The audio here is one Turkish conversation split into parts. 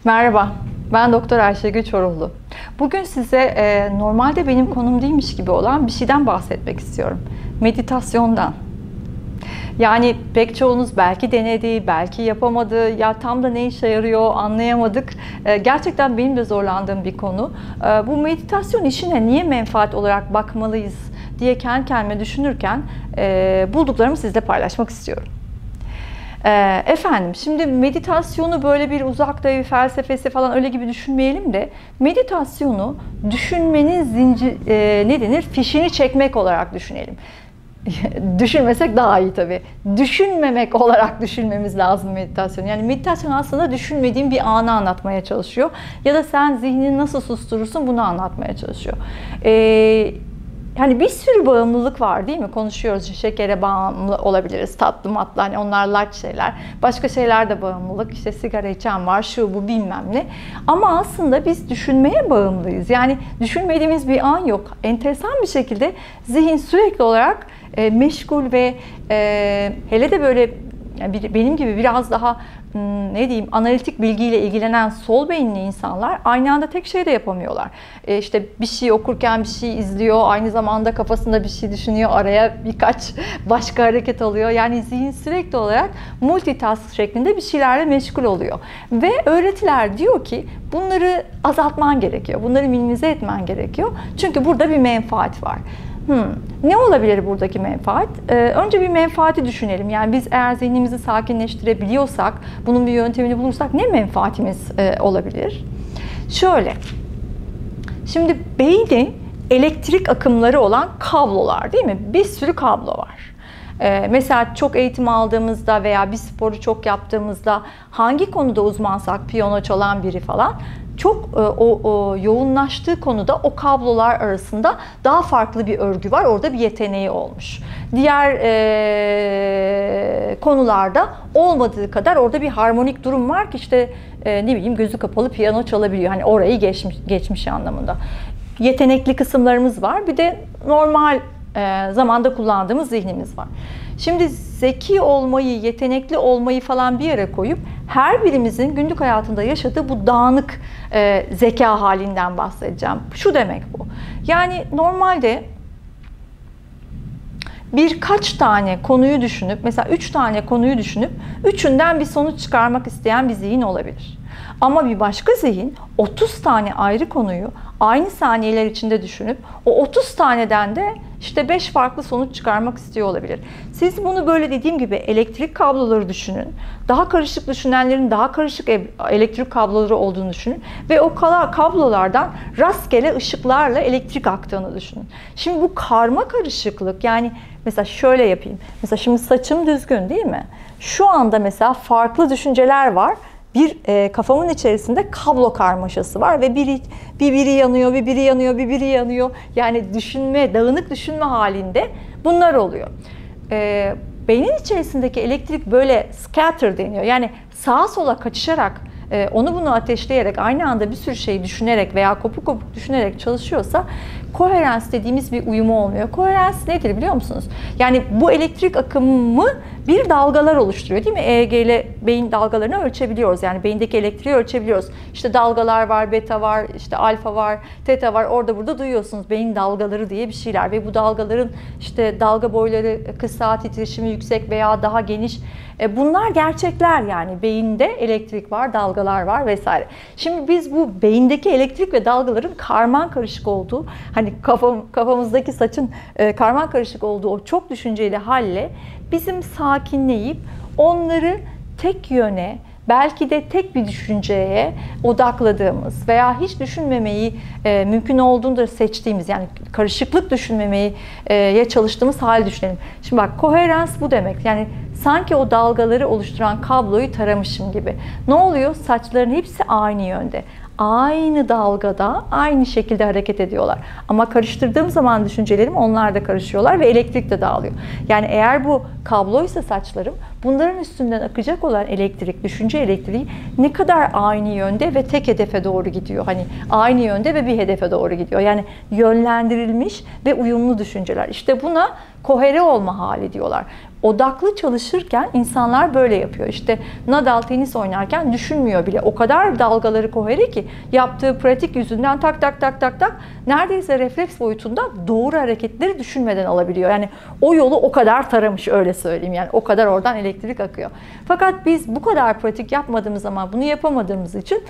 Merhaba, ben Doktor Ayşegül Çoruhlu. Bugün size normalde benim konum değilmiş gibi olan bir şeyden bahsetmek istiyorum. Meditasyondan. Yani pek çoğunuz belki denedi, belki yapamadı, ya tam da ne işe yarıyor anlayamadık. Gerçekten benim de zorlandığım bir konu. Bu meditasyon işine niye menfaat olarak bakmalıyız diye kendi kendime düşünürken bulduklarımı sizle paylaşmak istiyorum. Efendim, şimdi meditasyonu böyle bir uzak doğu felsefesi falan öyle gibi düşünmeyelim de meditasyonu düşünmenin ne denir? Fişini çekmek olarak düşünelim. Düşünmesek daha iyi tabii. Düşünmemek olarak düşünmemiz lazım meditasyonu. Yani meditasyon aslında düşünmediğin bir anı anlatmaya çalışıyor. Ya da sen zihnini nasıl susturursun bunu anlatmaya çalışıyor. Hani bir sürü bağımlılık var değil mi? Konuşuyoruz, şekere bağımlı olabiliriz, tatlı matlı, hani onlar light şeyler. Başka şeyler de bağımlılık, işte sigara içen var, şu bu bilmem ne. Ama aslında biz düşünmeye bağımlıyız. Yani düşünmediğimiz bir an yok. Enteresan bir şekilde zihin sürekli olarak meşgul ve hele de böyle yani benim gibi biraz daha ne diyeyim analitik bilgiyle ilgilenen sol beyinli insanlar aynı anda tek şey de yapamıyorlar. İşte bir şey okurken bir şey izliyor, aynı zamanda kafasında bir şey düşünüyor, araya birkaç başka hareket alıyor. Yani zihin sürekli olarak multitask şeklinde bir şeylerle meşgul oluyor. Ve öğretiler diyor ki bunları azaltman gerekiyor, bunları minimize etmen gerekiyor. Çünkü burada bir menfaat var. Ne olabilir buradaki menfaat? Önce bir menfaati düşünelim. Yani biz eğer zihnimizi sakinleştirebiliyorsak, bunun bir yöntemini bulursak ne menfaatimiz olabilir? Şöyle, şimdi beynin elektrik akımları olan kablolar değil mi? Bir sürü kablo var. Mesela çok eğitim aldığımızda veya bir sporu çok yaptığımızda hangi konuda uzmansak, piyano çalan biri falan çok yoğunlaştığı konuda o kablolar arasında daha farklı bir örgü var. Orada bir yeteneği olmuş. Diğer konularda olmadığı kadar orada bir harmonik durum var ki işte ne bileyim gözü kapalı piyano çalabiliyor. Hani orayı geçmiş anlamında. Yetenekli kısımlarımız var. Bir de normal zamanda kullandığımız zihnimiz var. Şimdi zeki olmayı, yetenekli olmayı falan bir yere koyup her birimizin günlük hayatında yaşadığı bu dağınık zeka halinden bahsedeceğim. Şu demek bu. Yani normalde birkaç tane konuyu düşünüp, mesela 3 tane konuyu düşünüp, üçünden bir sonuç çıkarmak isteyen bir zihin olabilir. Ama bir başka zihin 30 tane ayrı konuyu aynı saniyeler içinde düşünüp o 30 taneden de işte 5 farklı sonuç çıkarmak istiyor olabilir. Siz bunu böyle dediğim gibi elektrik kabloları düşünün. Daha karışık düşünenlerin daha karışık elektrik kabloları olduğunu düşünün. Ve o kablolardan rastgele ışıklarla elektrik aktığını düşünün. Şimdi bu karma karışıklık, yani mesela şöyle yapayım. Mesela şimdi saçım düzgün değil mi? Şu anda mesela farklı düşünceler var. Bir kafamın içerisinde kablo karmaşası var ve biri yanıyor, biri yanıyor, biri yanıyor. Yani düşünme, dağınık düşünme halinde bunlar oluyor. Beynin içerisindeki elektrik böyle scatter deniyor. Yani sağa sola kaçışarak, onu bunu ateşleyerek, aynı anda bir sürü şeyi düşünerek veya kopuk kopuk düşünerek çalışıyorsa koherans dediğimiz bir uyumu olmuyor. Koherans nedir biliyor musunuz? Yani bu elektrik akımı bir dalgalar oluşturuyor değil mi? EEG ile beyin dalgalarını ölçebiliyoruz. Yani beyindeki elektriği ölçebiliyoruz. İşte dalgalar var, beta var, işte alfa var, teta var. Orada burada duyuyorsunuz beyin dalgaları diye bir şeyler. Ve bu dalgaların işte dalga boyları kısa, titreşimi yüksek veya daha geniş. Bunlar gerçekler yani. Beyinde elektrik var, dalgalar var vesaire. Şimdi biz bu beyindeki elektrik ve dalgaların karman karışık olduğu, hani kafamızdaki saçın karman karışık olduğu o çok düşünceli halle bizim sakinleyip onları tek yöne, belki de tek bir düşünceye odakladığımız veya hiç düşünmemeyi mümkün olduğunda seçtiğimiz, yani karışıklık düşünmemeyi çalıştığımız hal düşünelim. Şimdi bak, koherans bu demek. Yani sanki o dalgaları oluşturan kabloyu taramışım gibi. Ne oluyor? Saçların hepsi aynı yönde. Aynı dalgada, aynı şekilde hareket ediyorlar. Ama karıştırdığım zaman düşüncelerim, onlar da karışıyorlar ve elektrik de dağılıyor. Yani eğer bu kabloysa saçlarım, bunların üstünden akacak olan elektrik, düşünce elektriği ne kadar aynı yönde ve tek hedefe doğru gidiyor. Hani aynı yönde ve bir hedefe doğru gidiyor. Yani yönlendirilmiş ve uyumlu düşünceler. İşte buna kohere olma hali diyorlar. Odaklı çalışırken insanlar böyle yapıyor. İşte Nadal tenis oynarken düşünmüyor bile. O kadar dalgaları kohere ki yaptığı pratik yüzünden tak tak tak tak tak neredeyse refleks boyutunda doğru hareketleri düşünmeden alabiliyor. Yani o yolu o kadar taramış, öyle söyleyeyim. Yani o kadar oradan elektrik akıyor. Fakat biz bu kadar pratik yapmadığımız zaman, bunu yapamadığımız için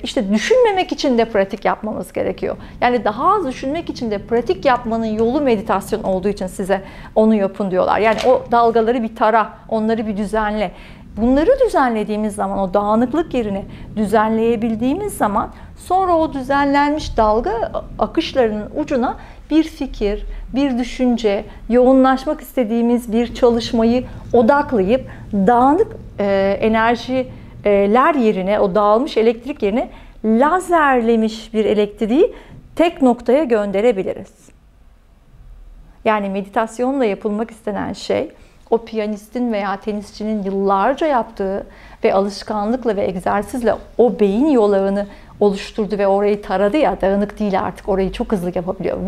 işte düşünmemek için de pratik yapmamız gerekiyor. Yani daha az düşünmek için de pratik yapmanın yolu meditasyon olduğu için size onu yapın diyorlar. Yani o dalgaları bir tara, onları bir düzenle. Bunları düzenlediğimiz zaman, o dağınıklık yerini düzenleyebildiğimiz zaman sonra o düzenlenmiş dalga akışlarının ucuna bir fikir, bir düşünce, yoğunlaşmak istediğimiz bir çalışmayı odaklayıp dağınık enerjiler yerine, o dağılmış elektrik yerine lazerlemiş bir elektriği tek noktaya gönderebiliriz. Yani meditasyonla yapılmak istenen şey, o piyanistin veya tenisçinin yıllarca yaptığı ve alışkanlıkla ve egzersizle o beyin yolağını oluşturdu ve orayı taradı ya, dağınık değil artık, orayı çok hızlı yapabiliyor.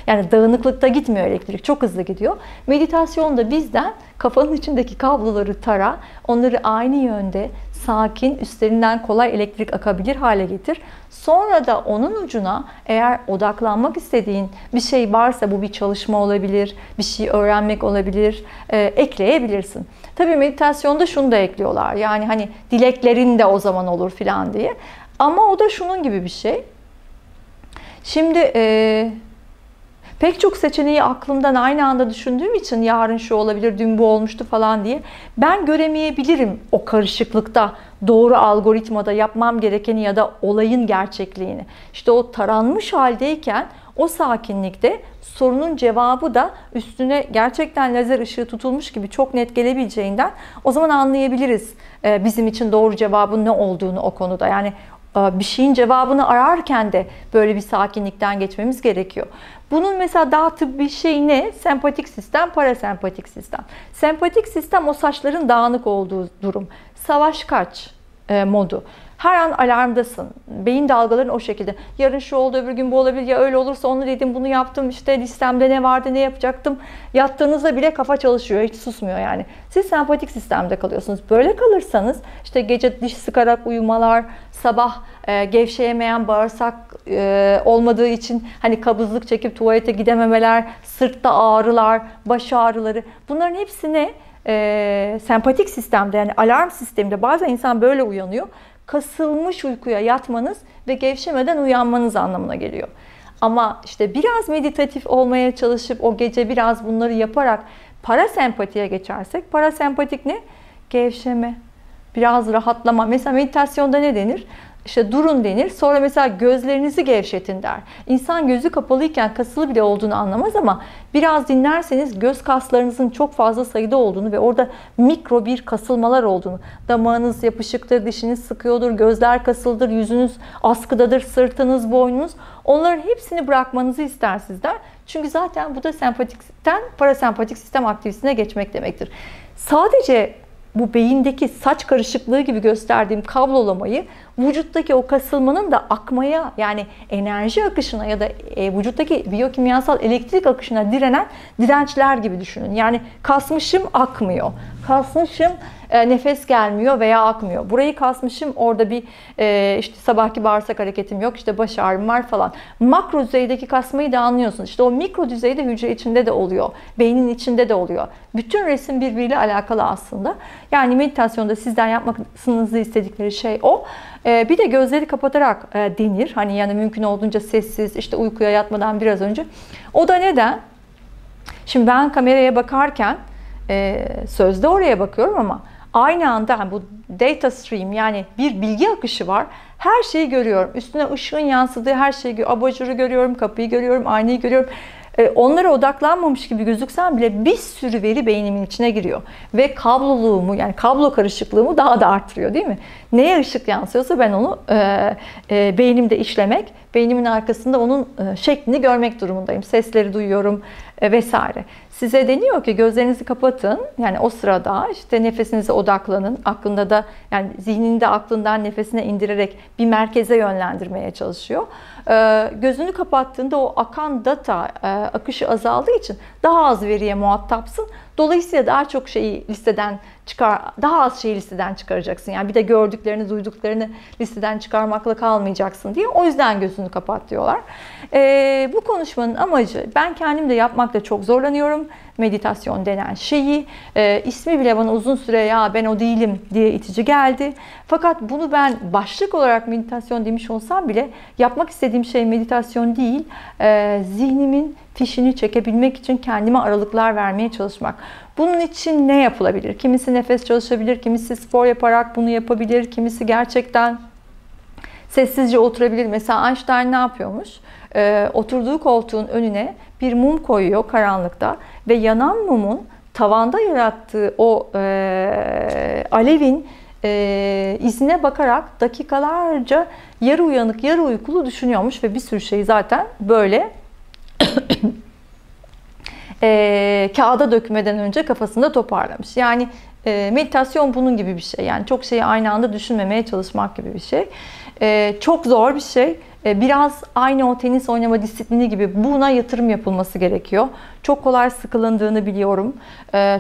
Yani dağınıklıkta gitmiyor elektrik, çok hızlı gidiyor. Meditasyonda bizden kafanın içindeki kabloları tara, onları aynı yönde, sakin, üstlerinden kolay elektrik akabilir hale getir. Sonra da onun ucuna eğer odaklanmak istediğin bir şey varsa, bu bir çalışma olabilir, bir şey öğrenmek olabilir, ekleyebilirsin. Tabii meditasyonda şunu da ekliyorlar. Yani hani dileklerin de o zaman olur filan diye. Ama o da şunun gibi bir şey. Şimdi pek çok seçeneği aklımdan aynı anda düşündüğüm için yarın şu olabilir, dün bu olmuştu falan diye ben göremeyebilirim o karışıklıkta doğru algoritmada yapmam gerekeni ya da olayın gerçekliğini. İşte o taranmış haldeyken o sakinlikte sorunun cevabı da üstüne gerçekten lazer ışığı tutulmuş gibi çok net gelebileceğinden o zaman anlayabiliriz bizim için doğru cevabın ne olduğunu o konuda. Yani bir şeyin cevabını ararken de böyle bir sakinlikten geçmemiz gerekiyor. Bunun mesela daha tıbbi şey ne? Sempatik sistem, parasempatik sistem. Sempatik sistem o saçların dağınık olduğu durum. Savaş kaç modu. Her an alarmdasın. Beyin dalgaların o şekilde. Yarın şu oldu, öbür gün bu olabilir. Ya öyle olursa onu dedim, bunu yaptım. İşte listemde ne vardı, ne yapacaktım. Yattığınızda bile kafa çalışıyor. Hiç susmuyor yani. Siz sempatik sistemde kalıyorsunuz. Böyle kalırsanız işte gece diş sıkarak uyumalar, sabah gevşeyemeyen bağırsak olmadığı için hani kabızlık çekip tuvalete gidememeler, sırtta ağrılar, baş ağrıları. Bunların hepsine sempatik sistemde, yani alarm sisteminde bazen insan böyle uyanıyor. Kasılmış uykuya yatmanız ve gevşemeden uyanmanız anlamına geliyor. Ama işte biraz meditatif olmaya çalışıp o gece biraz bunları yaparak parasempatiye geçersek, parasempatik ne? Gevşeme, biraz rahatlama. Mesela meditasyonda ne denir? İşte durun denir. Sonra mesela gözlerinizi gevşetin der. İnsan gözü kapalıyken kasılı bile olduğunu anlamaz ama biraz dinlerseniz göz kaslarınızın çok fazla sayıda olduğunu ve orada mikro bir kasılmalar olduğunu, damağınız yapışıktır, dişiniz sıkıyordur, gözler kasıldır, yüzünüz askıdadır, sırtınız, boynunuz, onların hepsini bırakmanızı ister sizden. Çünkü zaten bu da sempatikten parasempatik sistem aktivitesine geçmek demektir. Sadece bu beyindeki saç karışıklığı gibi gösterdiğim kablolamayı vücuttaki o kasılmanın da akmaya, yani enerji akışına ya da vücuttaki biyokimyasal elektrik akışına direnen dirençler gibi düşünün. Yani kasmışım akmıyor. Kasmışım nefes gelmiyor veya akmıyor. Burayı kasmışım, orada bir işte sabahki bağırsak hareketim yok, işte baş ağrım var falan. Makro düzeydeki kasmayı da anlıyorsunuz. İşte o mikro düzeyde hücre içinde de oluyor. Beynin içinde de oluyor. Bütün resim birbiriyle alakalı aslında. Yani meditasyonda sizden yapmanızı istedikleri şey o. Bir de gözleri kapatarak denir. Hani yani mümkün olduğunca sessiz, işte uykuya yatmadan biraz önce. O da neden? Şimdi ben kameraya bakarken sözde oraya bakıyorum ama aynı anda bu data stream, yani bir bilgi akışı var. Her şeyi görüyorum. Üstüne ışığın yansıdığı her şeyi görüyorum. Abajuru görüyorum, kapıyı görüyorum, aynayı görüyorum. Onlara odaklanmamış gibi gözüksem bile bir sürü veri beynimin içine giriyor. Ve kabloluğumu, yani kablo karışıklığımı daha da artırıyor, değil mi? Neye ışık yansıyorsa ben onu beynimde işlemek, beynimin arkasında onun şeklini görmek durumundayım. Sesleri duyuyorum vesaire. size deniyor ki gözlerinizi kapatın. Yani o sırada işte nefesinize odaklanın. Aklında da, yani zihninde aklından nefesine indirerek bir merkeze yönlendirmeye çalışıyor. Gözünü kapattığında o akan data akışı azaldığı için daha az veriye muhatapsın. Dolayısıyla daha çok şeyi listeden daha az şeyi listeden çıkaracaksın. Yani bir de gördüklerini, duyduklarını listeden çıkarmakla kalmayacaksın diye. O yüzden gözünü kapat diyorlar. Bu konuşmanın amacı, ben kendim de yapmakta çok zorlanıyorum. Meditasyon denen şeyi. İsmi bile bana uzun süre ya ben o değilim diye itici geldi. Fakat bunu ben başlık olarak meditasyon demiş olsam bile yapmak istediğim şey meditasyon değil. Zihnimin fişini çekebilmek için kendime aralıklar vermeye çalışmak. Bunun için ne yapılabilir? Kimisi nefes çalışabilir, kimisi spor yaparak bunu yapabilir, kimisi gerçekten sessizce oturabilir. Mesela Einstein ne yapıyormuş? Oturduğu koltuğun önüne bir mum koyuyor karanlıkta ve yanan mumun tavanda yarattığı o alevin izine bakarak dakikalarca yarı uyanık, yarı uykulu düşünüyormuş ve bir sürü şeyi zaten böyle kağıda dökmeden önce kafasında toparlamış. Yani meditasyon bunun gibi bir şey. Yani çok şeyi aynı anda düşünmemeye çalışmak gibi bir şey. Çok zor bir şey. Biraz aynı o tenis oynama disiplini gibi buna yatırım yapılması gerekiyor. Çok kolay sıkılındığını biliyorum.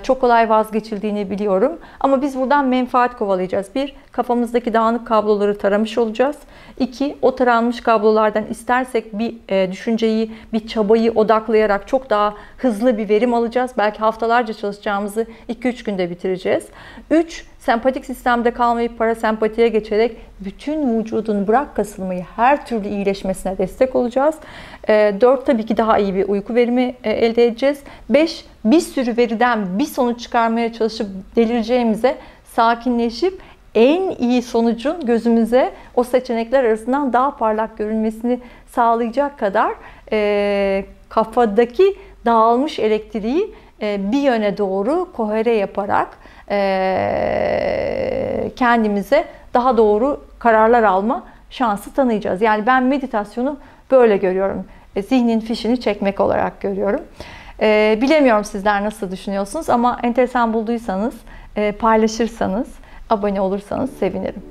Çok kolay vazgeçildiğini biliyorum. Ama biz buradan menfaat kovalayacağız. Bir, kafamızdaki dağınık kabloları taramış olacağız. İki, o taranmış kablolardan istersek bir düşünceyi, bir çabayı odaklayarak çok daha hızlı bir verim alacağız. Belki haftalarca çalışacağımızı 2-3 günde bitireceğiz. Üç, sempatik sistemde kalmayıp parasempatiye geçerek bütün vücudun bırak kasılmayı her türlü iyileşmesine destek olacağız. 4, tabii ki daha iyi bir uyku verimi elde edeceğiz. 5, bir sürü veriden bir sonuç çıkarmaya çalışıp delireceğimize sakinleşip en iyi sonucun gözümüze o seçenekler arasından daha parlak görünmesini sağlayacak kadar kafadaki dağılmış elektriği bir yöne doğru kohere yaparak kendimize daha doğru kararlar alma şansı tanıyacağız. Yani ben meditasyonu böyle görüyorum. Zihnin fişini çekmek olarak görüyorum. Bilemiyorum sizler nasıl düşünüyorsunuz ama enteresan bulduysanız, paylaşırsanız, abone olursanız sevinirim.